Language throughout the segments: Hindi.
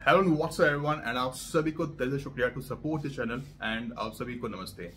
Hello and what's up everyone and आप सभी को दिल से शुक्रिया to support this channel and आप सभी को नमस्ते।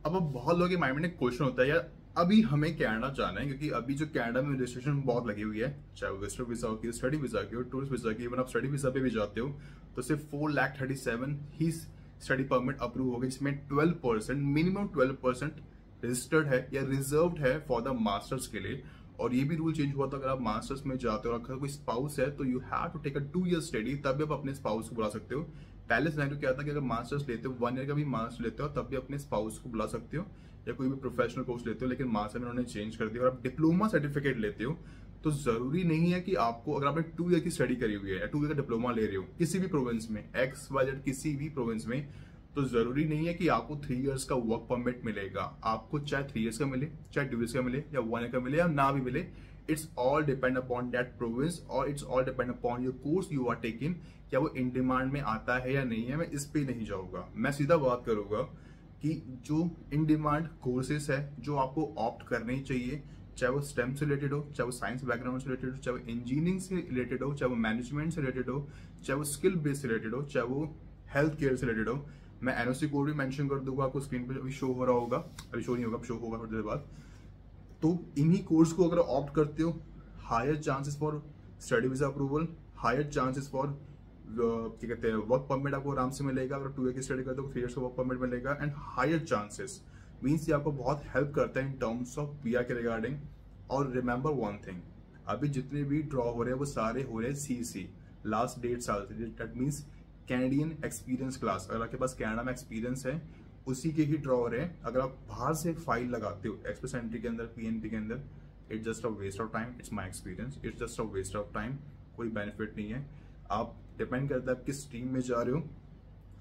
अब बहुत लोगों के माइंड में क्वेश्चन होता है यार, अभी हमें कनाडा जाना है क्योंकि अभी जो कनाडा में रजिस्ट्रेशन बहुत लगी हुई है, चाहे वो विजिटर वीजा हो, स्टडी वीजा की हो, टूरिस्ट वीजा की, इवन आप स्टडी वीजा पे भी जाते हो तो सिर्फ 4,37,000 ही स्टडी परमिट अप्रूव होगी, जिसमें 12% मिनिमम 12% रजिस्टर्ड है या रिजर्व्ड है फॉर द मास्टर्स के लिए। और ये भी रूल चेंज हुआ था, अगर आप मास्टर्स में जाते हो और अगर कोई स्पाउस है तो you have to take a 2 year study, तब भी आप अपने स्पाउस को बुला सकते हो। पहले सिनेरियो क्या था कि अगर मास्टर्स लेते हो 1 ईयर का भी मास्टर्स लेते हो तब भी अपने स्पाउस को बुला सकते हो या कोई भी प्रोफेशनल कोर्स लेते हो, लेकिन मास्टर में उन्होंने चेंज कर दिया। और आप डिप्लोमा सर्टिफिकेट लेते हो तो जरूरी नहीं है कि आपको, अगर आपने 2 ईयर की स्टडी करी हुई है या 2 ईयर का डिप्लोमा ले रहे हो किसी भी प्रोविंस में, XYZ किसी भी प्रोविंस में, तो जरूरी नहीं है कि आपको 3 इयर्स का वर्क परमिट मिलेगा। आपको चाहे 3 इयर्स का मिले, चाहे 2 इयर्स का मिले या 1 ईयर का मिले या ना भी मिले, it's all depend upon that province और it's all depend upon your course you are taking, क्या वो इन डिमांड में आता है या नहीं है। मैं इस पे नहीं जाऊंगा, मैं सीधा बात करूंगा कि जो इन डिमांड कोर्सेस है जो आपको ऑप्ट करने ही चाहिए, चाहे वो स्टेम से रिलेटेड हो, चाहे वो साइंस बैकग्राउंड से रिलेटेड हो, चाहे वो इंजीनियरिंग से रिलेटेड हो, चाहे वो मैनेजमेंट से रिलेटेड हो, चाहे वो स्किल बेस्ड से रिलेटेड हो, चाहे वो हेल्थ केयर से रिलेटेड हो। मैं एनओसी कोड भी मेंशन कर दूंगा, आपको स्क्रीन पे अभी शो हो रहा होगा, अभी शो नहीं होगा, शो होगा थोड़ी देर बाद। तो इन्हीं कोर्स को अगर ऑप्ट करते हो, higher chances for study visa approval, higher chances for क्या कहते हैं वर्क परमिट आपको आराम से मिलेगा। अगर 2 ईयर की स्टडी करते हो 3 इयर्स का वर्क परमिट मिलेगा एंड हायर चांसेस मीन्स ये आपको बहुत हेल्प करता है इन टर्म्स ऑफ पीआर के रिगार्डिंग। और रिमेंबर वन थिंग, अभी जितने भी ड्रॉ हो रहे हैं वो सारे हो रहे हैं CC लास्ट 1.5 साल से, that means Canadian experience class. अगर आपके पास कनाडा में एक्सपीरियंस है उसी के ही ड्रॉ हो रहे हैं। अगर आप बाहर से फाइल लगाते हो एक्सप्रेस एंट्री के अंदर, PNP के अंदर, it's just a waste of time. It's my experience, it's just a waste of time, कोई बेनिफिट नहीं है। आप डिपेंड करता है आप किस टीम में जा रहे हो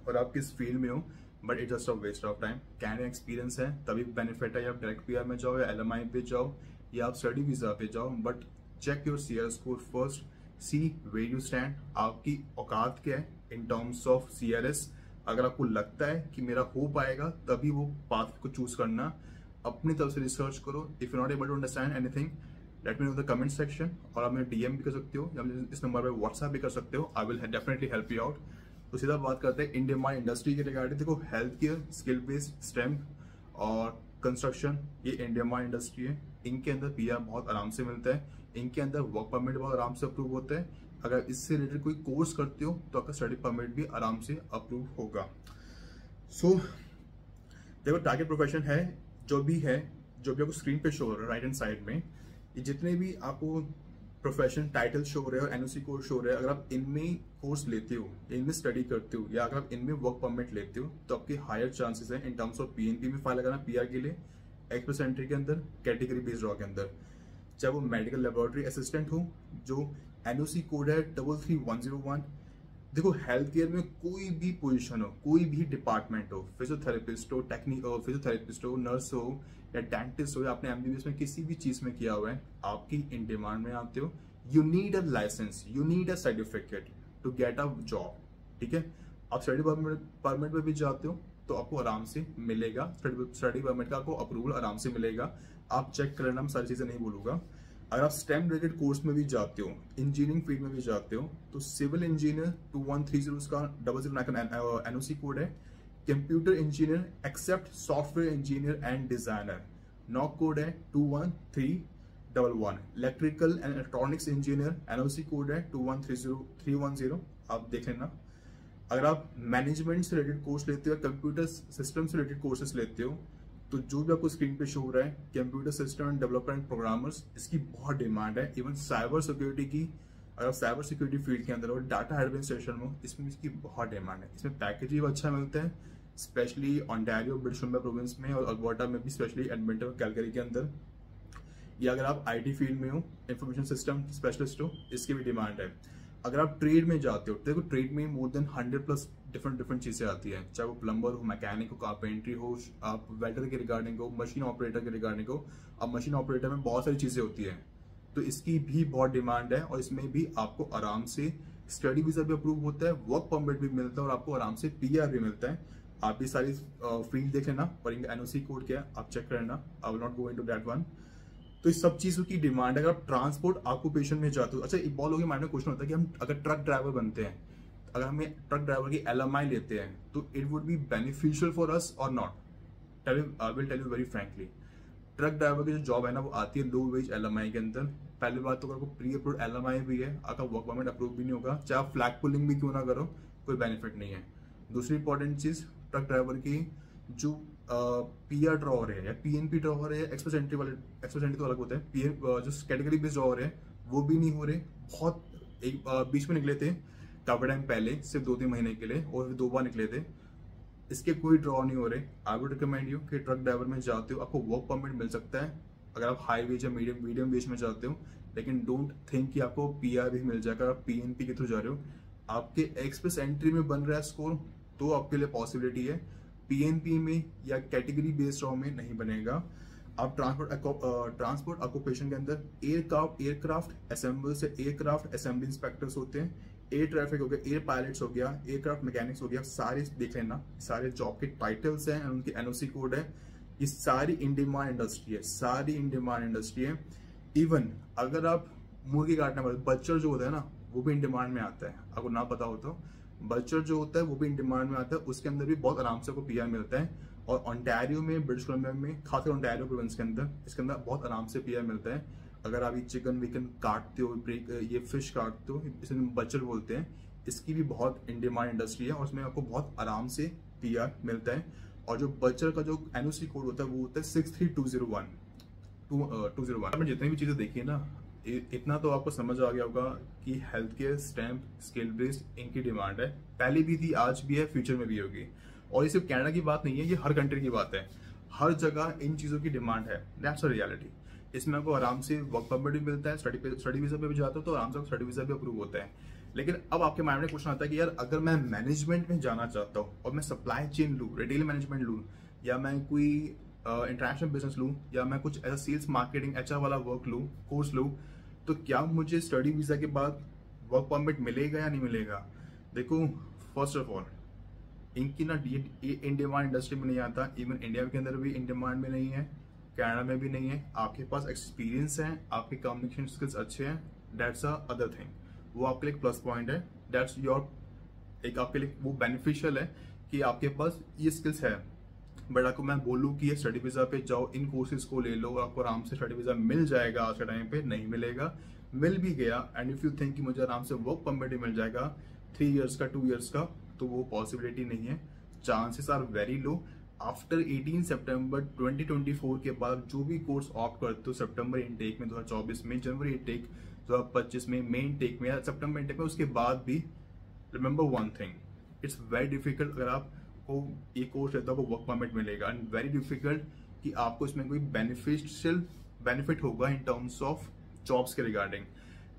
और आप किस फील्ड में हो, but it's just a waste of time. Canadian experience है तभी बेनिफिट है, या आप डायरेक्ट PR में जाओ या LMI पे जाओ या आप स्टडी वीजा पे जाओ, but check your CRS score first, see where you stand, आपकी औकात क्या है इन टर्म्स ऑफ CRS। अगर आपको लगता है कि मेरा हो पाएगा तभी वो पाथ को चूज करना, अपनी तरफ से रिसर्च करो। If you not able to understand anything, let me know the comment section, और आप मुझे DM भी कर सकते हो या इस नंबर पे WhatsApp भी कर सकते हो। I will definitely help you out. तो सीधा बात करते हैं इन डिमांड इंडस्ट्री के रिगार्डिंग। देखो, health care, skill based, stem और कंस्ट्रक्शन, ये इन डिमांड इंडस्ट्री है। इनके अंदर PR बहुत आराम से मिलता है, इनके अंदर वर्क परमिट बहुत आराम से अप्रूव होता है। अगर इससे रिलेटेड कोई कोर्स करते हो तो आपका स्टडी परमिट भी आराम से अप्रूव होगा। सो देखो, टारगेट प्रोफेशन है जो भी आपको स्क्रीन पे शो हो रहा है राइट हैंड साइड में, ये जितने भी आपको प्रोफेशन टाइटल शो हो रहे हैं और NOC कोर्स शो हो रहे हैं, अगर आप इनमें कोर्स लेते हो, इनमें स्टडी करते हो या अगर आप इनमें वर्क परमिट लेते हो तो आपके हायर चांसेस हैं इन टर्म्स ऑफ PNP में फाइल लगाना PR के लिए, एक्सप्रेस एंट्री के अंदर, कैटेगरी बेस्ड ड्रॉ के अंदर, चाहे वो मेडिकल लेबोरेटरी असिस्टेंट हो जो NOC कोड है 33101। देखो, हेल्थ केयर में कोई भी पोजीशन हो, कोई भी डिपार्टमेंट हो, फिजियोथेरेपिस्ट हो, फिजियोथेरेपिस्ट हो, नर्स हो या डेंटिस्ट हो, या आपने MBBS में किसी भी चीज में किया हुआ है, आपकी इन डिमांड में आते हो, you need a licence, you need a certificate to get a job. ठीक है, आप स्टडी परमिट में भी जाते हो तो आपको आराम से मिलेगा, स्टडी परमिट का आपको अप्रूवल आराम से मिलेगा। आप चेक कर लेना, मैं सारी चीजें नहीं बोलूंगा। अगर आप स्टेम रिलेटेड कोर्स में भी जाते हो, इंजीनियरिंग फील्ड में भी जाते हो, तो सिविल इंजीनियर 2130 का 009 NOC कोड है। Computer engineer except software engineer and designer, NOC code है 21311। Electrical and electronics engineer NOC code है 2130 आप देख लेना। अगर आप मैनेजमेंट से रिलेटेड कोर्स लेते हो, कंप्यूटर सिस्टम से रिलेटेड कोर्सेस लेते हो, तो जो भी आपको स्क्रीन पे शो हो रहा है computer system developer and programmers, इसकी बहुत डिमांड है। इवन साइबर सिक्योरिटी की, अगर आप साइबर सिक्योरिटी फील्ड के अंदर हो, डाटा एडमिनिस्ट्रेशन में, इसमें इसकी बहुत डिमांड है। इसमें पैकेज भी अच्छा मिलता है, specially Ontario, British Columbia province में और अल्बर्टा में भी, स्पेशली एडमिंटन और कैलगरी के अंदर। या अगर आप IT फील्ड में हो, इंफॉर्मेशन सिस्टम स्पेशलिस्ट हो, इसकी भी डिमांड है। अगर आप ट्रेड में जाते हो, देखो ट्रेड में मोर देन 100+ डिफरेंट चीजें आती है, चाहे वो प्लम्बर हो, मैकेनिक हो, कारपेंट्री हो, आप वेल्डर के रिगार्डिंग हो, मशीन ऑपरेटर के रिगार्डिंग हो। अब मशीन ऑपरेटर में बहुत सारी चीजें होती है, तो इसकी भी बहुत डिमांड है और इसमें भी आपको आराम से स्टडी वीजा भी अप्रूव होता है, वर्क परमिट भी मिलता है और आपको आराम से PR भी मिलता है। आप ये सारी फील्ड देख लेना और इनका NOC कोड क्या है आप चेक कर लेना, I will not go into that one. तो इस सब चीजों की डिमांड है। अगर आप ट्रांसपोर्ट ऑक्यूपेशन में जाते हो, अच्छा, एक बहुत लोगों के माइंड में क्वेश्चन होता है कि हम अगर ट्रक ड्राइवर बनते हैं अगर हमें ट्रक ड्राइवर की LMI लेते हैं तो it would be beneficial for us और not. I will tell you very frankly, truck driver की जो जॉब है ना वो आती है लो वेज LMI के अंदर। पहली बात तो अगर प्री अप्रूव LMI भी है, अगर वर्क परमिट अप्रूव भी नहीं होगा, चाहे आप फ्लैग पुलिंग भी क्यों ना करो, कोई बेनिफिट नहीं है। दूसरी इंपॉर्टेंट चीज, ट्रक ड्राइवर की जो PR ड्रॉ हो रहे हैं या PNP ड्रॉ हो रहे हैं, एक्सप्रेस एंट्री वाले, एक्सप्रेस एंट्री तो अलग होते हैं, जो कैटेगरी बेस्ड ड्रॉ हो रहे हैं वो भी नहीं हो रहे। बहुत एक बीच में निकले थे काफी टाइम पहले, सिर्फ 2-3 महीने के लिए, और 2 बार निकले थे, इसके कोई ड्रॉ नहीं हो रहे। आई वुड रिकमेंड यू कि ट्रक ड्राइवर में जाते हो आपको वर्क परमिट मिल सकता है अगर आप हाई वेज या मीडियम वेज में जाते हो, लेकिन डोंट थिंक कि आपको PR भी मिल जाएगा। आप PNP के थ्रू जा रहे हो, आपके एक्सप्रेस एंट्री में बन रहा है स्कोर तो आपके लिए पॉसिबिलिटी है, PNP में या कैटेगरी बेस्ड ड्रॉ में नहीं बनेगा। आप ट्रांसपोर्ट ऑक्यूपेशन के अंदर एयरक्राफ्ट असेंबल से एयरक्राफ्ट असेंबली इंस्पेक्टर्स होते हैं, एयर ट्रैफिक हो गया, एयर पायलट्स हो गया, एयरक्राफ्ट मैकेनिक्स हो गया, सारे देख लेना, सारे जॉब के टाइटल्स हैं, उनके NOC कोड है। ये सारी इन डिमांड इंडस्ट्री है, सारी इन डिमांड इंडस्ट्री है। इवन अगर आप मुर्गी काटने वाले बच्चर जो होता है ना वो भी इन डिमांड में आता है, आपको ना पता हो तो बच्चर जो होता है वो भी इन डिमांड में आता है, उसके अंदर भी बहुत आराम से आपको PR मिलता है। और ओंटारियो में, ब्रिटिश कोलंबिया में, खासकर ओंटारियो प्रोविंस के अंदर इसके अंदर बहुत आराम से PR मिलता है। अगर आप ये चिकन विकन काटते हो, ये फिश काटते हो, इसे बच्चर बोलते हैं, इसकी भी बहुत इन डिमांड इंडस्ट्री है और उसमें आपको बहुत आराम से PR मिलता है। और जो बच्चर का जो NOC कोड होता है वो होता है 63201 201। आपने जितनी भी चीजें देखी है ना, इतना तो आपको समझ आ गया होगा कि health care stamp skill based इनकी डिमांड है, पहले भी थी, आज भी है, फ्यूचर में भी होगी। और ये सिर्फ कनाडा की बात नहीं है, ये हर कंट्री की बात है, हर जगह इन चीज़ों की डिमांड है। That's a reality. इसमें आपको आराम से वर्क परमिट भी मिलता है, स्टडी वीजा पे भी जाते हो तो आराम से स्टडी वीजा भी अप्रूव होता है। लेकिन अब आपके माइंड में क्वेश्चन आता है कि यार अगर मैं मैनेजमेंट में जाना चाहता हूँ और मैं सप्लाई चेन लूँ, रिटेल मैनेजमेंट लूँ, या मैं कोई इंटरनेशनल बिजनेस लूँ, या मैं कुछ ऐसा सेल्स मार्केटिंग HR वाला वर्क लूँ, कोर्स लूँ, तो क्या मुझे स्टडी वीजा के बाद वर्क परमिट मिलेगा या नहीं मिलेगा? देखो, फर्स्ट ऑफ ऑल इनकी ना इन डिमांड इंडस्ट्री में नहीं आता, इवन इंडिया के अंदर भी इन डिमांड में नहीं है, कनाडा में भी नहीं है। आपके पास एक्सपीरियंस है, आपके कम्युनिकेशन स्किल्स अच्छे हैं, दैट्स अ अदर थिंग, वो आपके लिए प्लस पॉइंट है, दैट्स योर एक आपके लिए वो बेनिफिशियल है कि आपके पास ये स्किल्स है। बट आपको मैं बोलूँ कि ये स्टडी वीजा पे जाओ, इन कोर्सेज को ले लो, आपको आराम से स्टडी वीजा मिल जाएगा, आज के टाइम पे नहीं मिलेगा, मिल भी गया एंड इफ यू थिंक कि मुझे आराम से वर्क परमिट मिल जाएगा 3 इयर्स का, 2 इयर्स का, तो वो पॉसिबिलिटी नहीं है, chances are very low. After 18 सितंबर 2024 के बाद जो भी कोर्स ऑप्ट करते हो, सितंबर इनटेक में 2024 में, जनवरी इनटेक 2025 में, मई इनटेक में या सितंबर इनटेक में, उसके बाद भी remember one thing, it's very difficult अगर आपको ये कोर्स रहता है आपको वर्क परमिट मिलेगा, एंड वेरी डिफिकल्ट कि आपको इसमें कोई बेनिफिट होगा इन टर्म्स ऑफ जॉब्स के रिगार्डिंग।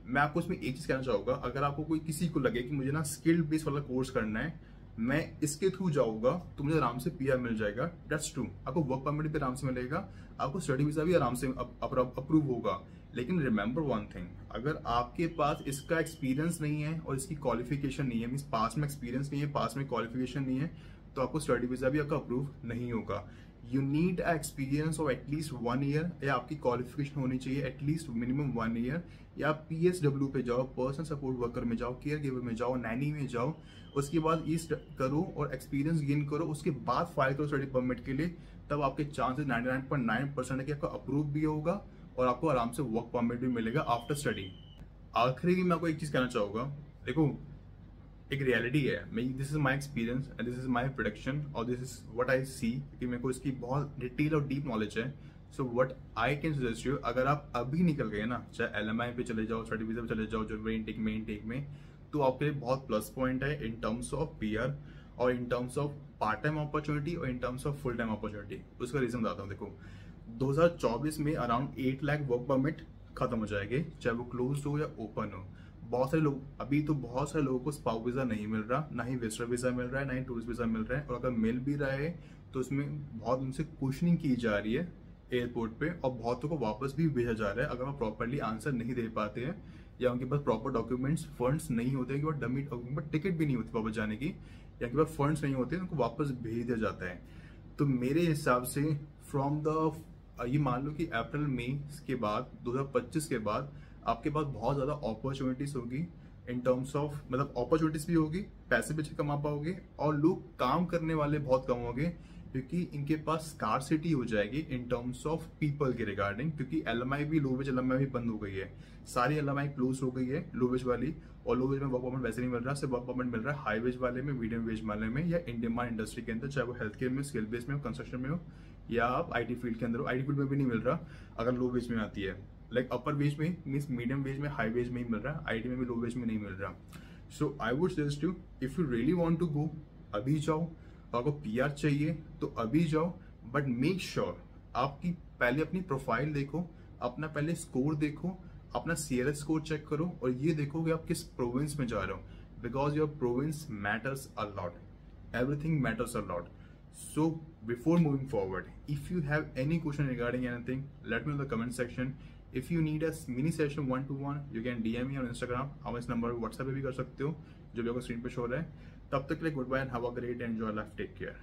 मैं आपको इसमें एक चीज कहना चाहूंगा, अगर आपको कोई किसी को लगे कि मुझे ना स्किल बेस्ड वाला कोर्स करना है, मैं इसके थ्रू जाऊंगा तो मुझे आराम से PR मिल जाएगा, दैट्स ट्रू, आपको वर्क परमिट भी आराम से मिलेगा, आपको स्टडी वीजा भी आराम से अप्रूव होगा। लेकिन रिमेंबर वन थिंग, अगर आपके पास इसका एक्सपीरियंस नहीं है और इसकी क्वालिफिकेशन नहीं है, मींस पास में एक्सपीरियंस नहीं है, पास में क्वालिफिकेशन नहीं है, तो आपको स्टडी वीजा भी आपका अप्रूव नहीं होगा। You need experience of at least 1 year, या आपकी क्वालिफिकेशन होनी चाहिए एटलीस्ट मिनिमम 1 ईयर, या PSW पे जाओ, पर्सनल सपोर्ट वर्कर में जाओ, केयर गिवर में जाओ, नैनी में जाओ, उसके बाद ये करो और एक्सपीरियंस गेन करो, उसके बाद फाइल करो स्टडी परमिट के लिए, तब आपके चांसेस 99.9% है कि आपका अप्रूव भी होगा और आपको आराम से वर्क परमिट भी मिलेगा आफ्टर स्टडी। आखिरी मैं आपको एक चीज कहना चाहूंगा, देखो एक रियलिटी है, this is my experience and this is my production और दिस इज व्हाट आई सी, क्योंकि मेरे को इसकी बहुत डिटेल और डीप नॉलेज है। So what I can suggest you, अगर आप अभी निकल गए ना, चाहे LMI पे चले जाओ, स्टडी वीजा पे चले जाओ, जनवरी इनटेक में, इनटेक में, तो आपके लिए बहुत प्लस पॉइंट है इन टर्म्स ऑफ PR और in terms of part time opportunity और in terms of full time opportunity. उसका रीजन बताता हूँ, देखो 2024 में अराउंड 8 लाख वर्क परमिट खत्म हो जाएंगे, चाहे वो क्लोज हो या ओपन हो। बहुत सारे लोग, अभी तो बहुत सारे लोगों को स्पाउस वीजा नहीं मिल रहा, ना ही विजिटर वीजा मिल रहा है, ना ही टूरिस्ट वीजा मिल रहा है, और अगर मिल भी रहा है तो उसमें बहुत उनसे क्वेश्चनिंग की जा रही है एयरपोर्ट पे, और बहुतों को वापस भी भेजा जा रहा है अगर वो प्रॉपरली आंसर नहीं दे पाते हैं, या उनके पास प्रॉपर डॉक्यूमेंट्स, फंड्स नहीं होते हैं, कि वो डमी डॉक्यूमेंट, टिकट भी नहीं होती वापस जाने की, या उनके पास फंड्स नहीं होते, उनको वापस भेज दिया जाता है। तो मेरे हिसाब से फ्रॉम द ये मान लो कि अप्रैल मई के बाद 2025 के बाद आपके पास बहुत ज़्यादा अपॉर्चुनिटीज होगी इन टर्म्स ऑफ मतलब अपॉर्चुनिटीज भी होगी, पैसे भी अच्छे कमा पाओगे और लोग काम करने वाले बहुत कम होंगे क्योंकि इनके पास स्कार्सिटी हो जाएगी इन टर्म्स ऑफ पीपल के रिगार्डिंग, क्योंकि एलएमआई भी लो वेज एलएमआई भी बंद हो गई है, सारी एलएमआई क्लोज हो गई है लो वेज वाली, और लो वेज में वर्क परमिट वैसे नहीं मिल रहा, सिर्फ वर्क परमिट मिल रहा है हाई वेज वाले में, मीडियम वेज वाले में, या इंडियन मार्ट इंडस्ट्री के अंदर, चाहे वो हेल्थ केयर में, स्किल बेस में हो, कंस्ट्रक्शन में हो, या आप आईटी फील्ड के अंदर हो। आईटी फील्ड में भी नहीं मिल रहा अगर लो वेज में आती है, लाइक अपर वेज में मीन्स मीडियम वेज में, हाई वेज में ही मिल रहा है, आईटी में भी लो वेज में नहीं मिल रहा। So I would suggest you, if you really want to go, अभी जाओ, आपको पीआर चाहिए तो अभी जाओ, बट मेक श्योर आपकी पहले अपनी प्रोफाइल देखो, अपना पहले स्कोर देखो, अपना सीआरएस स्कोर चेक करो, और ये देखो कि आप किस प्रोविंस में जा रहे हो, because your province matters a lot, everything matters a lot. So before moving forward, if you have any question regarding anything, let me know in the comment section. If you need a mini session 1-to-1, you can DM me on Instagram, आप इस नंबर पर व्हाट्सएप पे भी कर सकते हो जो भी आपको स्क्रीन पे शो हो रहा है। तब तक के लिए good bye and have a great and enjoy life, take care.